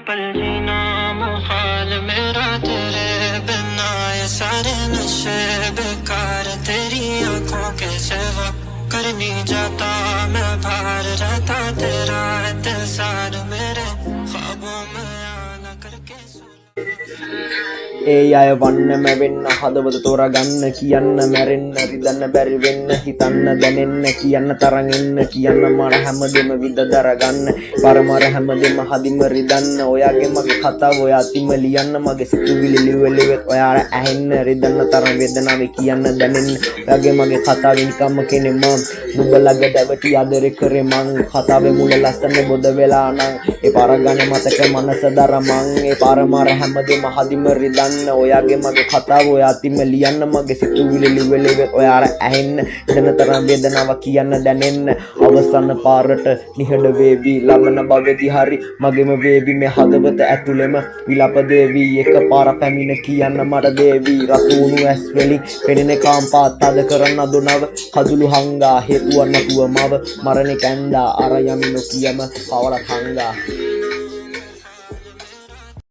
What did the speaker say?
पल जीना मुहाल मेरा तेरे बिना ये सारे नशे बेकार तेरी आंखों के सिवा कर नहीं जाता मैं बाहर रहता तेरा इंतजार मेरे ख्वाबों में आना करके ඒ අය වන්නම වෙන්න හදවත තෝරගන්න කියන්න මැරෙන්න රිදන්න බැරි වෙන්න හිතන්න දැනෙන්න කියන්න තරන් එන්න කියන්න මර හැමදෙම විද දරගන්න පරමර හැමදෙම හදිම රිදන්න ඔයාගේ මගේ කතාව ඔයා අතිම ලියන්න මගේ සිතුවිලි ලිවෙලෙවත් ඔයාලා ඇහෙන්න රිදන්න තරම් වේදනාවේ කියන්න දැනෙන්න ඔයාගේ මගේ කතාවේ නිකම්ම කෙනේ මම නුඹලගේ දැවටි ආදරේ කරේ මං කතාවේ මුල ලස්සන බොද වෙලා නං ඒ පාර ගන්න මතක මනස දර මං ඒ පරමර හැමදෙම හදිම රිදන්න ඔයාගේ මගේ කතාව ඔයා අතිම ලියන්න මගේ සිතුවිලි ලිවෙලෙවත් ඔයාලා ඇහෙන්න දැන තරම් වේදනාව කියන්න දැනෙන්න අවසන් පාරට නිහඬ වේවි ලබන භවෙදි හරි මගේම වේවි මේ හදවත ඇතුළෙම විලප දේවි එක පාර පැමිණ කියන්න මට දේවි රතු උණු ඇස් වලින් පෙනෙන කාම්පාත් අද කරන්න දොනව කඳුළු හංගා හේතුවක් නැතුව මව මරණේ කැන්දා අර යමි නොකියම පවර හංගා